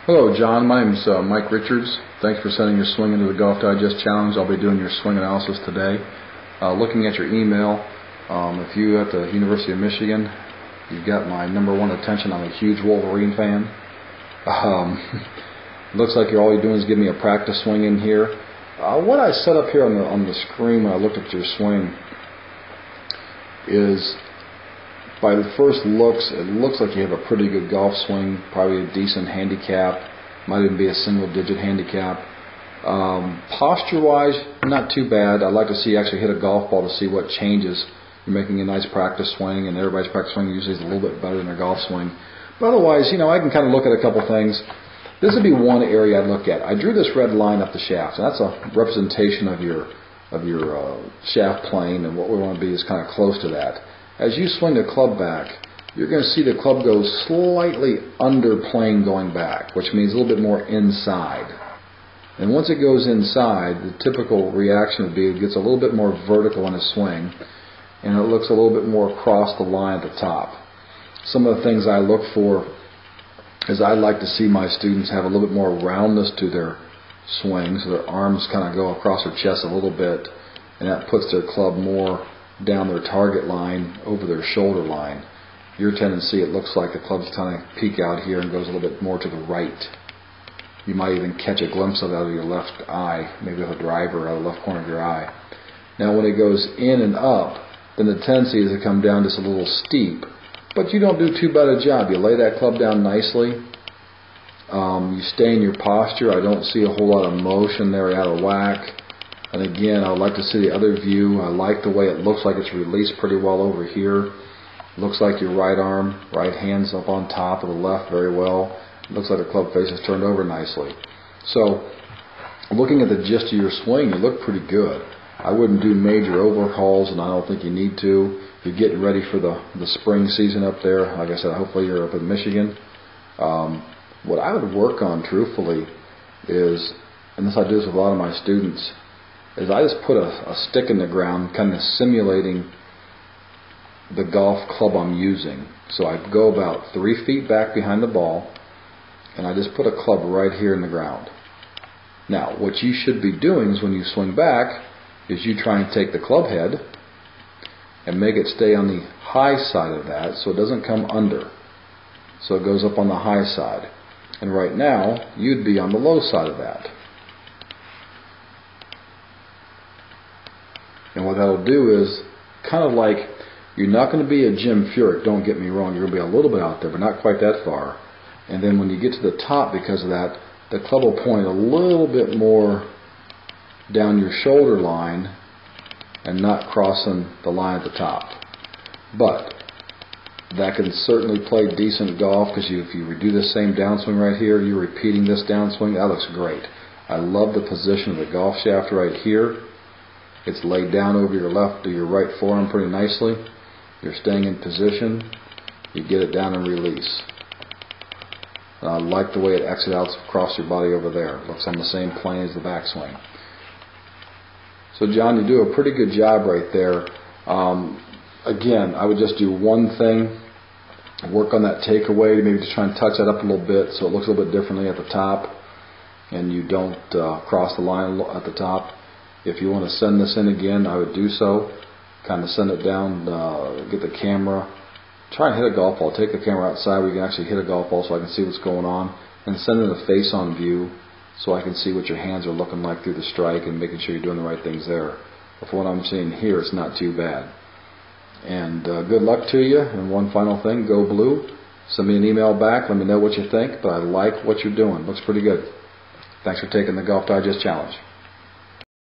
Hello, John. My name is Mike Richards. Thanks for sending your swing into the Golf Digest Challenge. I'll be doing your swing analysis today. Looking at your email, if you at the University of Michigan, you've got my #1 attention. I'm a huge Wolverine fan. Looks like all you're doing is giving me a practice swing in here. What I set up here on the screen when I looked at your swing is, by the first looks, it looks like you have a pretty good golf swing, probably a decent handicap, might even be a single-digit handicap. Posture-wise, not too bad. I'd like to see you actually hit a golf ball to see what changes. You're making a nice practice swing, and everybody's practice swing usually is a little bit better than their golf swing. But otherwise, I can kind of look at a couple things. This would be one area I'd look at. I drew this red line up the shaft, and that's a representation of your shaft plane, and what we want to be is kind of close to that. As you swing the club back, you're going to see the club goes slightly under plane going back, which means a little bit more inside. And once it goes inside, the typical reaction would be it gets a little bit more vertical in a swing, and it looks a little bit more across the line at the top. Some of the things I look for is I like to see my students have a little bit more roundness to their swing, so their arms kind of go across their chest a little bit, and that puts their club more down their target line over their shoulder line. Your tendency, it looks like the club's kind of peek out here and goes a little bit more to the right. You might even catch a glimpse of it out of your left eye, maybe with a driver out of the left corner of your eye. Now when it goes in and up, then the tendency is to come down just a little steep, but you don't do too bad a job. You lay that club down nicely. You stay in your posture. I don't see a whole lot of motion there out of whack. And again, I would like to see the other view. I like the way it looks like it's released pretty well over here. Looks like your right hand's up on top of the left very well. Looks like the club face is turned over nicely. So, looking at the gist of your swing, you look pretty good. I wouldn't do major overhauls, and I don't think you need to. If you're getting ready for the spring season up there, like I said, hopefully you're up in Michigan. What I would work on, truthfully, is, and this I do this with a lot of my students, is I just put a stick in the ground, kind of simulating the golf club I'm using. So I go about 3 feet back behind the ball, and I just put a club right here in the ground. Now, what you should be doing is when you swing back, is you try and take the club head and make it stay on the high side of that so it doesn't come under. So it goes up on the high side. And right now, you'd be on the low side of that. And what that'll do is, kind of like, you're not going to be a Jim Furyk, don't get me wrong, you're going to be a little bit out there, but not quite that far. And then when you get to the top, because of that, the club will point a little bit more down your shoulder line and not crossing the line at the top. But that can certainly play decent golf, because if you do the same downswing right here, you're repeating this downswing. That looks great. I love the position of the golf shaft right here. It's laid down over your left or your right forearm pretty nicely. You're staying in position. You get it down and release. And I like the way it exits out across your body over there. It looks on the same plane as the backswing. So John, you do a pretty good job right there. Again, I would just do one thing. Work on that takeaway. Maybe just try and touch that up a little bit so it looks a little bit differently at the top, and you don't cross the line at the top. If you want to send this in again, I would do so. Kind of send it down, get the camera. Try and hit a golf ball. Take the camera outside where you can actually hit a golf ball so I can see what's going on. And send it a face-on view so I can see what your hands are looking like through the strike and making sure you're doing the right things there. But for what I'm seeing here, it's not too bad. And good luck to you. And one final thing, go blue. Send me an email back. Let me know what you think. But I like what you're doing. Looks pretty good. Thanks for taking the Golf Digest Challenge.